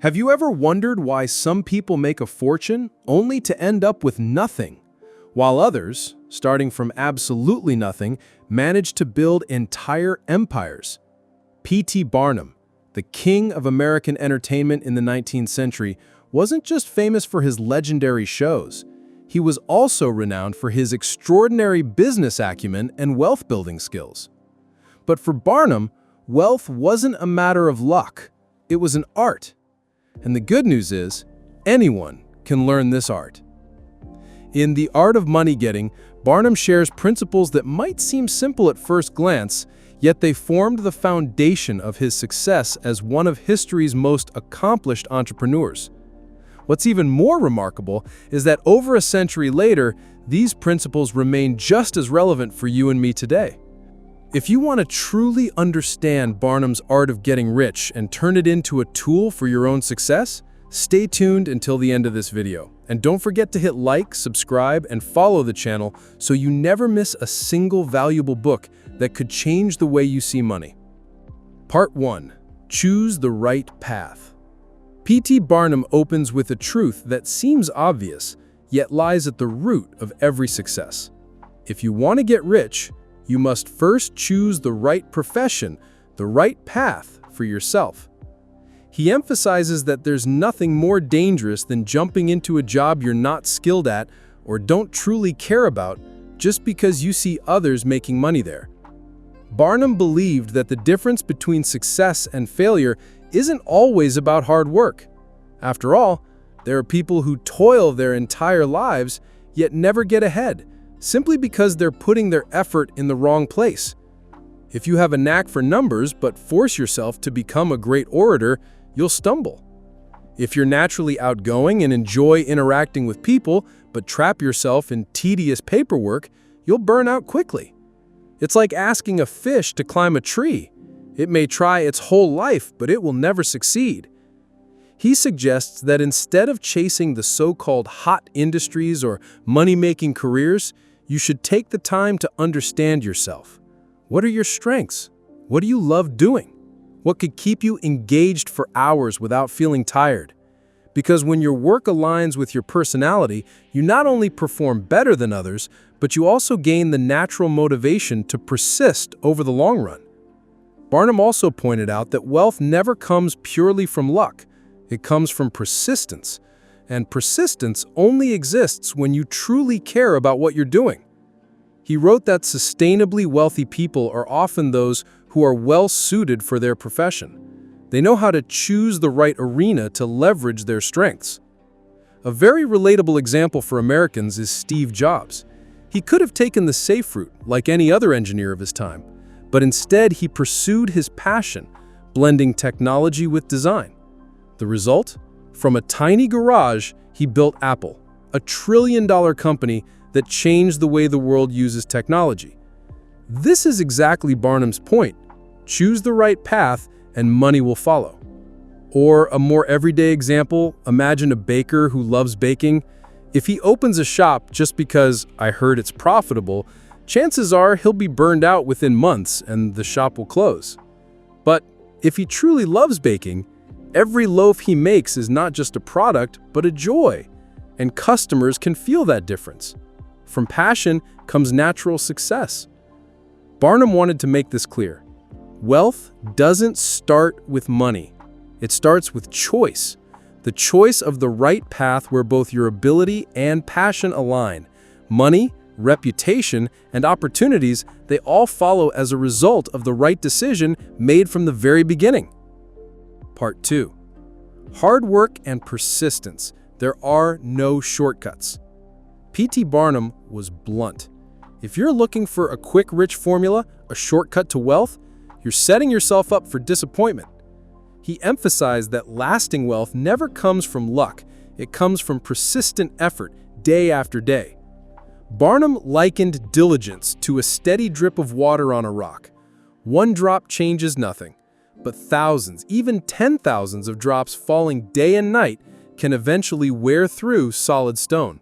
Have you ever wondered why some people make a fortune only to end up with nothing, while others, starting from absolutely nothing, manage to build entire empires? P.T. Barnum, the king of American entertainment in the 19th century, wasn't just famous for his legendary shows. He was also renowned for his extraordinary business acumen and wealth-building skills. But for Barnum, wealth wasn't a matter of luck. It was an art. And the good news is, anyone can learn this art. In The Art of Money Getting, Barnum shares principles that might seem simple at first glance, yet they formed the foundation of his success as one of history's most accomplished entrepreneurs. What's even more remarkable is that over a century later, these principles remain just as relevant for you and me today. If you want to truly understand Barnum's art of getting rich and turn it into a tool for your own success, stay tuned until the end of this video. And don't forget to hit like, subscribe, and follow the channel so you never miss a single valuable book that could change the way you see money. Part 1. Choose the right path. P.T. Barnum opens with a truth that seems obvious, yet lies at the root of every success. If you want to get rich, you must first choose the right profession, the right path for yourself. He emphasizes that there's nothing more dangerous than jumping into a job you're not skilled at or don't truly care about just because you see others making money there. Barnum believed that the difference between success and failure isn't always about hard work. After all, there are people who toil their entire lives yet never get ahead, simply because they're putting their effort in the wrong place. If you have a knack for numbers but force yourself to become a great orator, you'll stumble. If you're naturally outgoing and enjoy interacting with people but trap yourself in tedious paperwork, you'll burn out quickly. It's like asking a fish to climb a tree. It may try its whole life, but it will never succeed. He suggests that instead of chasing the so-called hot industries or money-making careers, you should take the time to understand yourself. What are your strengths? What do you love doing? What could keep you engaged for hours without feeling tired? Because when your work aligns with your personality, you not only perform better than others, but you also gain the natural motivation to persist over the long run. Barnum also pointed out that wealth never comes purely from luck. It comes from persistence. And persistence only exists when you truly care about what you're doing. He wrote that sustainably wealthy people are often those who are well-suited for their profession. They know how to choose the right arena to leverage their strengths. A very relatable example for Americans is Steve Jobs. He could have taken the safe route, like any other engineer of his time, but instead he pursued his passion, blending technology with design. The result? From a tiny garage, he built Apple, a trillion-dollar company that changed the way the world uses technology. This is exactly Barnum's point. Choose the right path and money will follow. Or a more everyday example, imagine a baker who loves baking. If he opens a shop just because I heard it's profitable, chances are he'll be burned out within months and the shop will close. But if he truly loves baking, every loaf he makes is not just a product, but a joy, and customers can feel that difference. From passion comes natural success. Barnum wanted to make this clear. Wealth doesn't start with money. It starts with choice. The choice of the right path where both your ability and passion align. Money, reputation, and opportunities, they all follow as a result of the right decision made from the very beginning. Part 2. Hard work and persistence. There are no shortcuts. P.T. Barnum was blunt. If you're looking for a quick, rich formula, a shortcut to wealth, you're setting yourself up for disappointment. He emphasized that lasting wealth never comes from luck. It comes from persistent effort, day after day. Barnum likened diligence to a steady drip of water on a rock. One drop changes nothing. But thousands, even 10,000s of drops falling day and night can eventually wear through solid stone.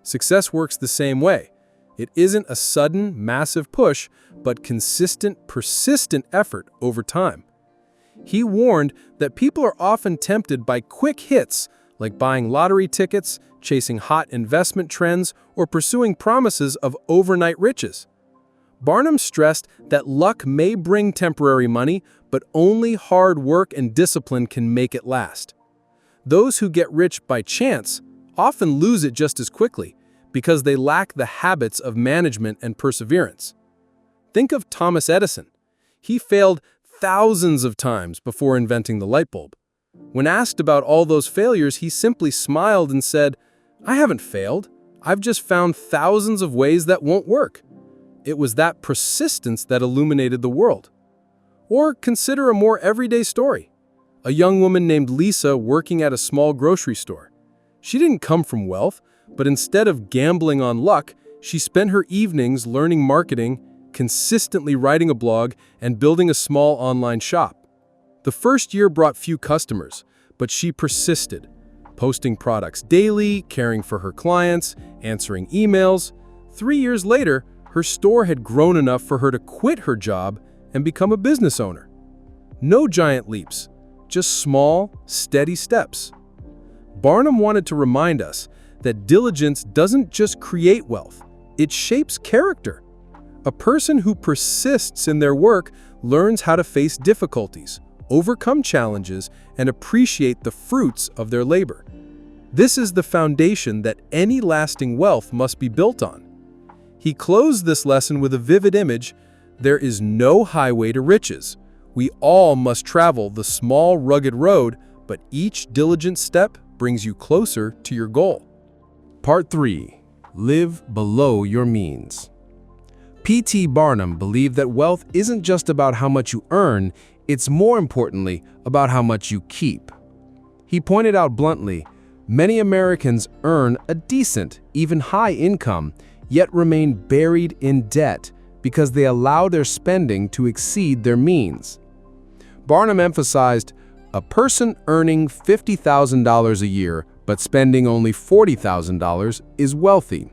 Success works the same way. It isn't a sudden, massive push, but consistent, persistent effort over time. He warned that people are often tempted by quick hits, like buying lottery tickets, chasing hot investment trends, or pursuing promises of overnight riches. Barnum stressed that luck may bring temporary money, but only hard work and discipline can make it last. Those who get rich by chance often lose it just as quickly because they lack the habits of management and perseverance. Think of Thomas Edison. He failed thousands of times before inventing the light bulb. When asked about all those failures, he simply smiled and said, "I haven't failed. I've just found thousands of ways that won't work." It was that persistence that illuminated the world. Or consider a more everyday story. A young woman named Lisa working at a small grocery store. She didn't come from wealth, but instead of gambling on luck, she spent her evenings learning marketing, consistently writing a blog, and building a small online shop. The first year brought few customers, but she persisted, posting products daily, caring for her clients, answering emails. 3 years later, her store had grown enough for her to quit her job and become a business owner. No giant leaps, just small, steady steps. Barnum wanted to remind us that diligence doesn't just create wealth, it shapes character. A person who persists in their work learns how to face difficulties, overcome challenges, and appreciate the fruits of their labor. This is the foundation that any lasting wealth must be built on. He closed this lesson with a vivid image: there is no highway to riches. We all must travel the small, rugged road, but each diligent step brings you closer to your goal. Part 3. Live below your means. P.T. Barnum believed that wealth isn't just about how much you earn, it's more importantly about how much you keep. He pointed out bluntly, many Americans earn a decent, even high income, yet remain buried in debt because they allow their spending to exceed their means. Barnum emphasized, a person earning $50,000 a year but spending only $40,000 is wealthy.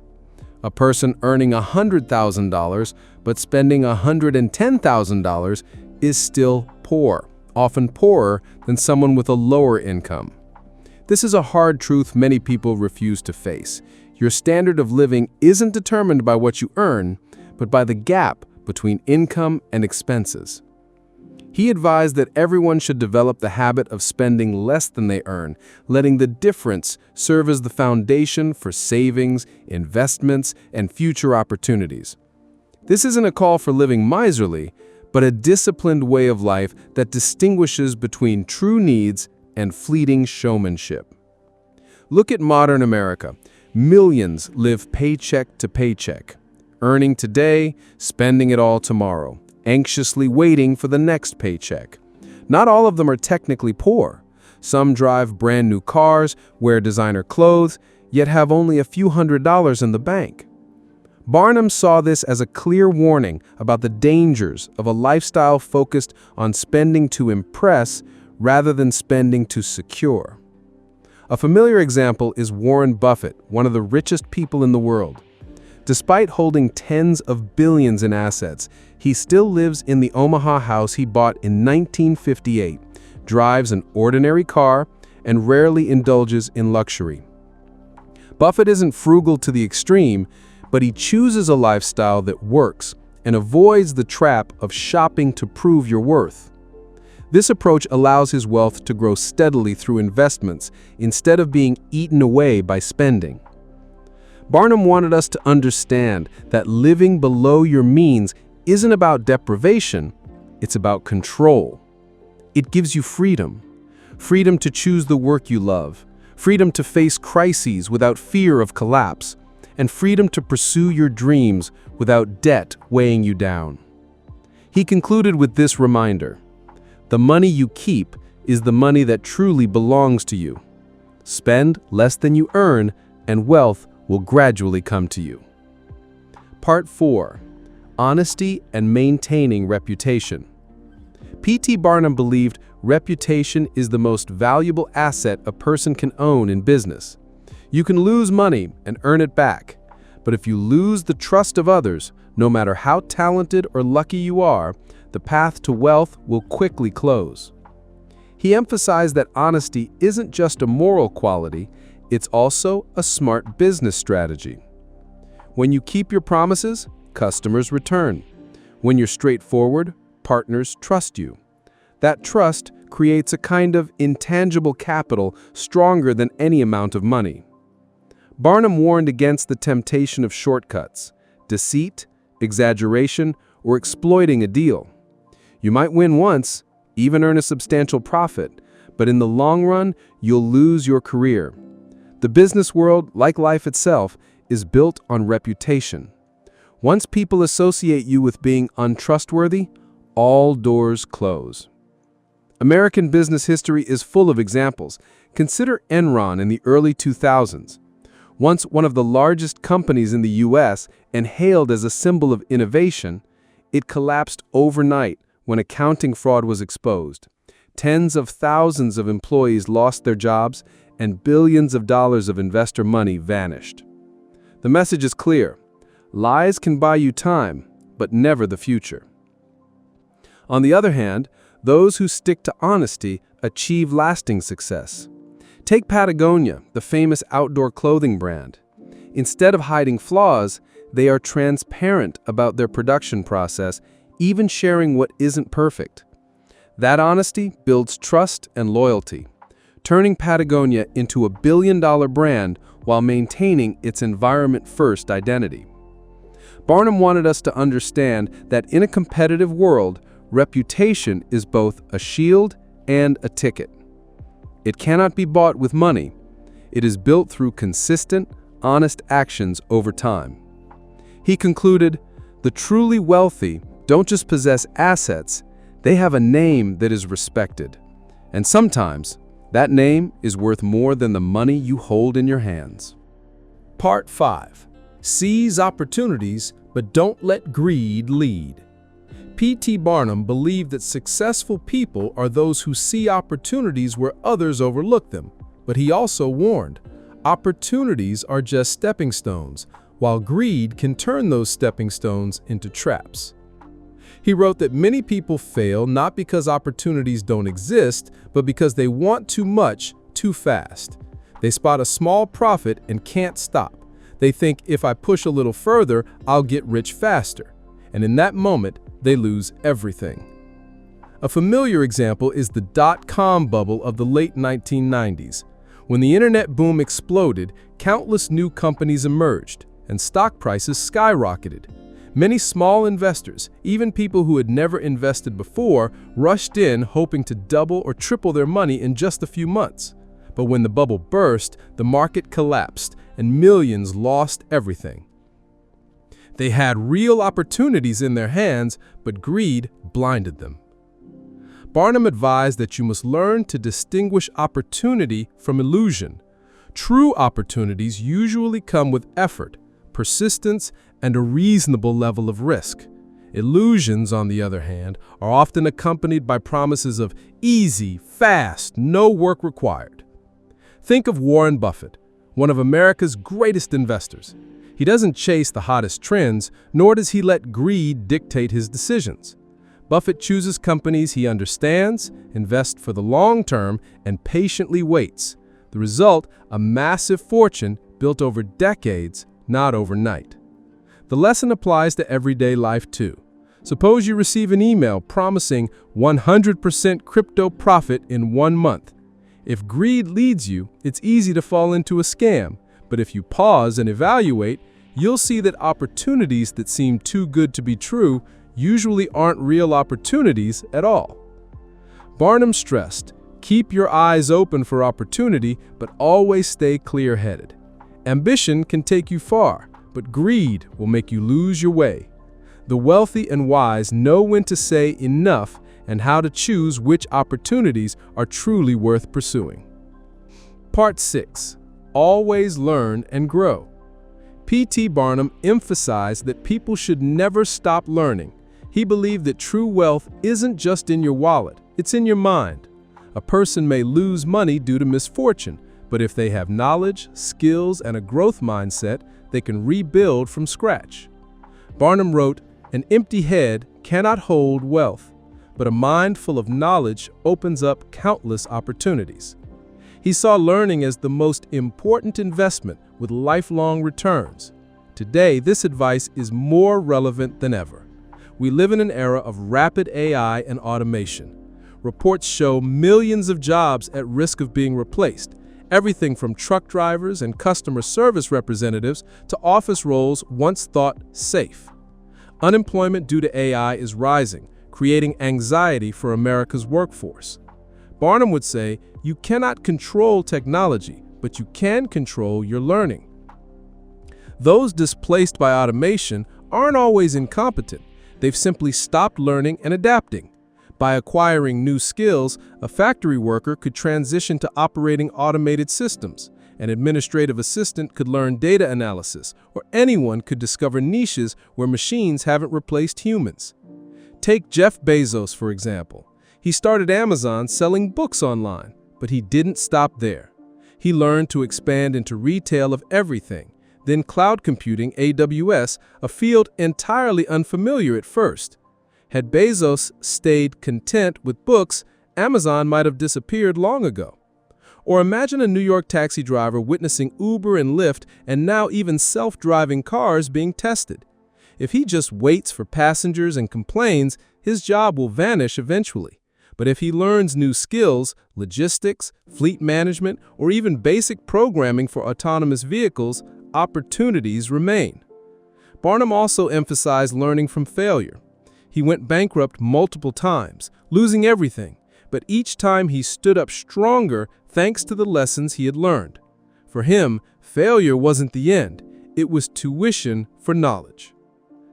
A person earning $100,000 but spending $110,000 is still poor, often poorer than someone with a lower income. This is a hard truth many people refuse to face. Your standard of living isn't determined by what you earn, but by the gap between income and expenses. He advised that everyone should develop the habit of spending less than they earn, letting the difference serve as the foundation for savings, investments, and future opportunities. This isn't a call for living miserly, but a disciplined way of life that distinguishes between true needs and fleeting showmanship. Look at modern America. Millions live paycheck to paycheck, earning today, spending it all tomorrow, anxiously waiting for the next paycheck. Not all of them are technically poor. Some drive brand new cars, wear designer clothes, yet have only a few $100s in the bank. Barnum saw this as a clear warning about the dangers of a lifestyle focused on spending to impress rather than spending to secure. A familiar example is Warren Buffett, one of the richest people in the world. Despite holding tens of billions in assets, he still lives in the Omaha house he bought in 1958, drives an ordinary car, and rarely indulges in luxury. Buffett isn't frugal to the extreme, but he chooses a lifestyle that works and avoids the trap of shopping to prove your worth. This approach allows his wealth to grow steadily through investments instead of being eaten away by spending. Barnum wanted us to understand that living below your means isn't about deprivation, it's about control. It gives you freedom. Freedom to choose the work you love, freedom to face crises without fear of collapse, and freedom to pursue your dreams without debt weighing you down. He concluded with this reminder: the money you keep is the money that truly belongs to you. Spend less than you earn, and wealth will gradually come to you. Part 4. Honesty and maintaining reputation. P.T. Barnum believed reputation is the most valuable asset a person can own in business. You can lose money and earn it back, but if you lose the trust of others, no matter how talented or lucky you are, the path to wealth will quickly close. He emphasized that honesty isn't just a moral quality, it's also a smart business strategy. When you keep your promises, customers return. When you're straightforward, partners trust you. That trust creates a kind of intangible capital stronger than any amount of money. Barnum warned against the temptation of shortcuts, deceit, exaggeration, or exploiting a deal. You might win once, even earn a substantial profit, but in the long run, you'll lose your career. The business world, like life itself, is built on reputation. Once people associate you with being untrustworthy, all doors close. American business history is full of examples. Consider Enron in the early 2000s. Once one of the largest companies in the U.S. and hailed as a symbol of innovation, it collapsed overnight when accounting fraud was exposed. Tens of thousands of employees lost their jobs, and billions of dollars of investor money vanished. The message is clear. Lies can buy you time, but never the future. On the other hand, those who stick to honesty achieve lasting success. Take Patagonia, the famous outdoor clothing brand. Instead of hiding flaws, they are transparent about their production process, even sharing what isn't perfect. That honesty builds trust and loyalty, turning Patagonia into a billion-dollar brand while maintaining its environment-first identity. Barnum wanted us to understand that in a competitive world, reputation is both a shield and a ticket. It cannot be bought with money. It is built through consistent, honest actions over time. He concluded, "The truly wealthy don't just possess assets, they have a name that is respected. And sometimes, that name is worth more than the money you hold in your hands." Part 5. Seize opportunities, but don't let greed lead. P.T. Barnum believed that successful people are those who see opportunities where others overlook them. But he also warned, opportunities are just stepping stones, while greed can turn those stepping stones into traps. He wrote that many people fail not because opportunities don't exist, but because they want too much, too fast. They spot a small profit and can't stop. They think, if I push a little further, I'll get rich faster. And in that moment, they lose everything. A familiar example is the dot-com bubble of the late 1990s. When the internet boom exploded, countless new companies emerged, and stock prices skyrocketed. Many small investors, even people who had never invested before, rushed in hoping to double or triple their money in just a few months. But when the bubble burst, the market collapsed and millions lost everything. They had real opportunities in their hands, but greed blinded them. Barnum advised that you must learn to distinguish opportunity from illusion. True opportunities usually come with effort, persistence, and a reasonable level of risk. Illusions, on the other hand, are often accompanied by promises of easy, fast, no work required. Think of Warren Buffett, one of America's greatest investors. He doesn't chase the hottest trends, nor does he let greed dictate his decisions. Buffett chooses companies he understands, invests for the long term, and patiently waits. The result, a massive fortune built over decades, not overnight. The lesson applies to everyday life too. Suppose you receive an email promising 100% crypto profit in 1 month. If greed leads you, it's easy to fall into a scam. But if you pause and evaluate, you'll see that opportunities that seem too good to be true usually aren't real opportunities at all. Barnum stressed, keep your eyes open for opportunity, but always stay clear-headed. Ambition can take you far, but greed will make you lose your way. The wealthy and wise know when to say enough and how to choose which opportunities are truly worth pursuing. Part 6. Always learn and grow. P.T. Barnum emphasized that people should never stop learning. He believed that true wealth isn't just in your wallet, it's in your mind. A person may lose money due to misfortune, but if they have knowledge, skills, and a growth mindset, they can rebuild from scratch. Barnum wrote, "An empty head cannot hold wealth, but a mind full of knowledge opens up countless opportunities. He saw learning as the most important investment with lifelong returns. Today, this advice is more relevant than ever. We live in an era of rapid AI and automation. Reports show millions of jobs at risk of being replaced, everything from truck drivers and customer service representatives to office roles once thought safe. Unemployment due to AI is rising, creating anxiety for America's workforce. Barnum would say, you cannot control technology, but you can control your learning. Those displaced by automation aren't always incompetent. They've simply stopped learning and adapting. By acquiring new skills, a factory worker could transition to operating automated systems. An administrative assistant could learn data analysis, or anyone could discover niches where machines haven't replaced humans. Take Jeff Bezos, for example. He started Amazon selling books online, but he didn't stop there. He learned to expand into retail of everything, then cloud computing, AWS, a field entirely unfamiliar at first. Had Bezos stayed content with books, Amazon might have disappeared long ago. Or imagine a New York taxi driver witnessing Uber and Lyft and now even self-driving cars being tested. If he just waits for passengers and complains, his job will vanish eventually. But if he learns new skills, logistics, fleet management, or even basic programming for autonomous vehicles, opportunities remain. Barnum also emphasized learning from failure. He went bankrupt multiple times, losing everything, but each time he stood up stronger thanks to the lessons he had learned. For him, failure wasn't the end, it was tuition for knowledge.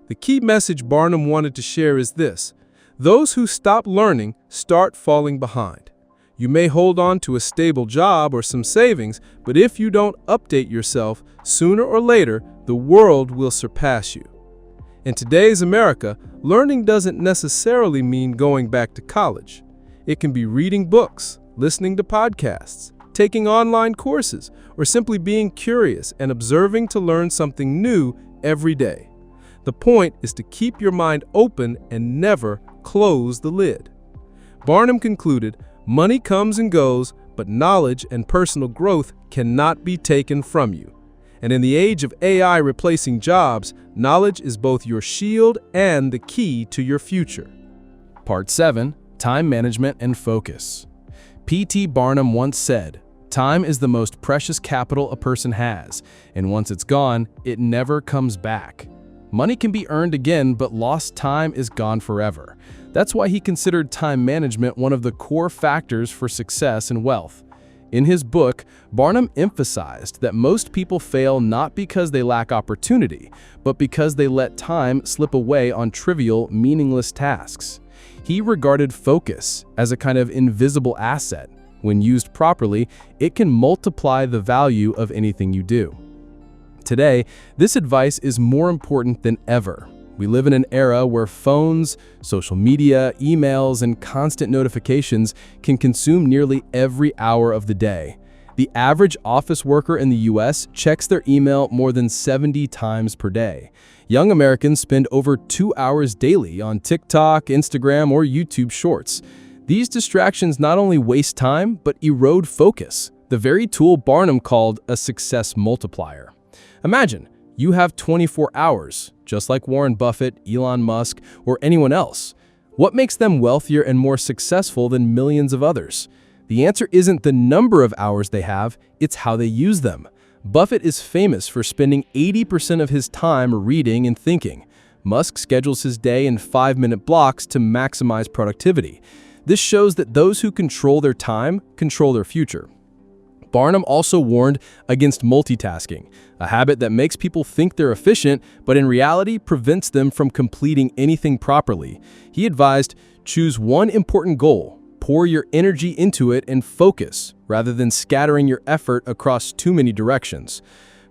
The key message Barnum wanted to share is this: those who stop learning start falling behind. You may hold on to a stable job or some savings, but if you don't update yourself, sooner or later, the world will surpass you. In today's America, learning doesn't necessarily mean going back to college. It can be reading books, listening to podcasts, taking online courses, or simply being curious and observing to learn something new every day. The point is to keep your mind open and never close the lid. Barnum concluded, money comes and goes, but knowledge and personal growth cannot be taken from you. And in the age of AI replacing jobs, knowledge is both your shield and the key to your future. Part 7. Time Management and Focus. P.T. Barnum once said, "Time is the most precious capital a person has, and once it's gone, it never comes back." Money can be earned again, but lost time is gone forever. That's why he considered time management one of the core factors for success and wealth. In his book, Barnum emphasized that most people fail not because they lack opportunity, but because they let time slip away on trivial, meaningless tasks. He regarded focus as a kind of invisible asset. When used properly, it can multiply the value of anything you do. Today, this advice is more important than ever. We live in an era where phones, social media, emails, and constant notifications can consume nearly every hour of the day. The average office worker in the US checks their email more than 70 times per day. Young Americans spend over 2 hours daily on TikTok, Instagram, or YouTube Shorts. These distractions not only waste time, but erode focus, the very tool Barnum called a success multiplier. Imagine, you have 24 hours, just like Warren Buffett, Elon Musk, or anyone else. What makes them wealthier and more successful than millions of others? The answer isn't the number of hours they have, it's how they use them. Buffett is famous for spending 80% of his time reading and thinking. Musk schedules his day in 5-minute blocks to maximize productivity. This shows that those who control their time control their future. Barnum also warned against multitasking, a habit that makes people think they're efficient, but in reality prevents them from completing anything properly. He advised, choose one important goal, pour your energy into it, and focus, rather than scattering your effort across too many directions.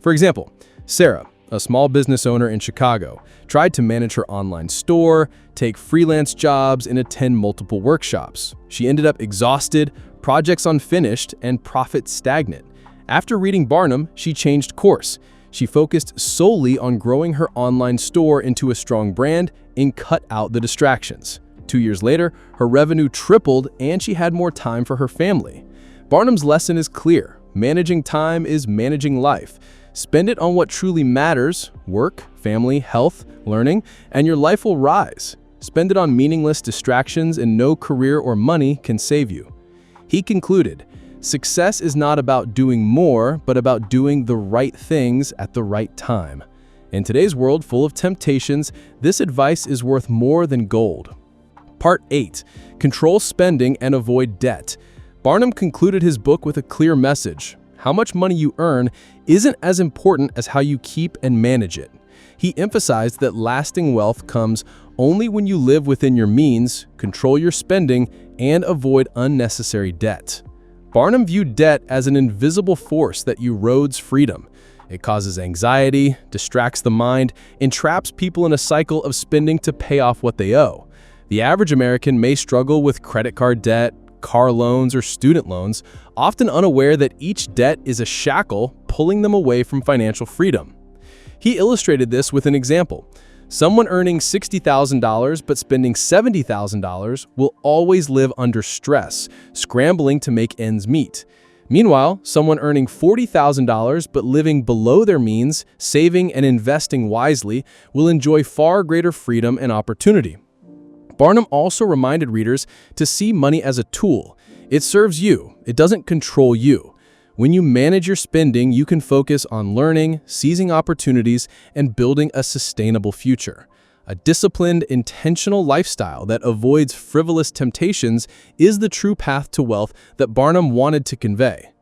For example, Sarah, a small business owner in Chicago, tried to manage her online store, take freelance jobs, and attend multiple workshops. She ended up exhausted, projects unfinished, and profits stagnant. After reading Barnum, she changed course. She focused solely on growing her online store into a strong brand and cut out the distractions. 2 years later, her revenue tripled and she had more time for her family. Barnum's lesson is clear. Managing time is managing life. Spend it on what truly matters: work, family, health, learning, and your life will rise. Spend it on meaningless distractions and no career or money can save you. He concluded, success is not about doing more, but about doing the right things at the right time. In today's world full of temptations, this advice is worth more than gold. Part 8. Control spending and avoid debt. Barnum concluded his book with a clear message. How much money you earn isn't as important as how you keep and manage it. He emphasized that lasting wealth comes only when you live within your means, control your spending, and avoid unnecessary debt. Barnum viewed debt as an invisible force that erodes freedom. It causes anxiety, distracts the mind, and traps people in a cycle of spending to pay off what they owe. The average American may struggle with credit card debt, car loans, or student loans, often unaware that each debt is a shackle pulling them away from financial freedom. He illustrated this with an example. Someone earning $60,000 but spending $70,000 will always live under stress, scrambling to make ends meet. Meanwhile, someone earning $40,000 but living below their means, saving and investing wisely, will enjoy far greater freedom and opportunity. Barnum also reminded readers to see money as a tool. It serves you, it doesn't control you. When you manage your spending, you can focus on learning, seizing opportunities, and building a sustainable future. A disciplined, intentional lifestyle that avoids frivolous temptations is the true path to wealth that Barnum wanted to convey.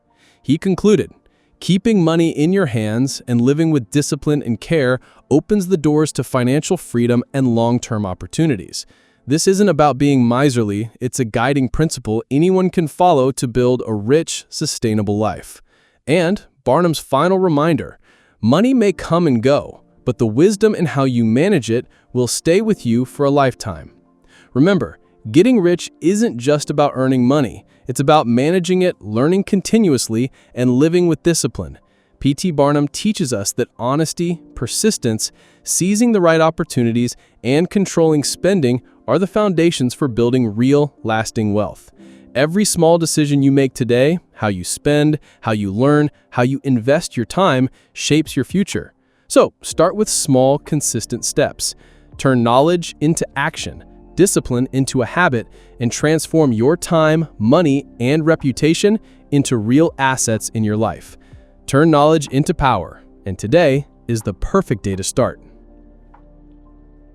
He concluded, keeping money in your hands and living with discipline and care opens the doors to financial freedom and long-term opportunities. This isn't about being miserly, it's a guiding principle anyone can follow to build a rich, sustainable life. And Barnum's final reminder, money may come and go, but the wisdom in how you manage it will stay with you for a lifetime. Remember, getting rich isn't just about earning money. It's about managing it, learning continuously, and living with discipline. P.T. Barnum teaches us that honesty, persistence, seizing the right opportunities, and controlling spending are the foundations for building real, lasting wealth. Every small decision you make today, how you spend, how you learn, how you invest your time, shapes your future. So, start with small, consistent steps. Turn knowledge into action, discipline into a habit, and transform your time, money, and reputation into real assets in your life. Turn knowledge into power, and today is the perfect day to start.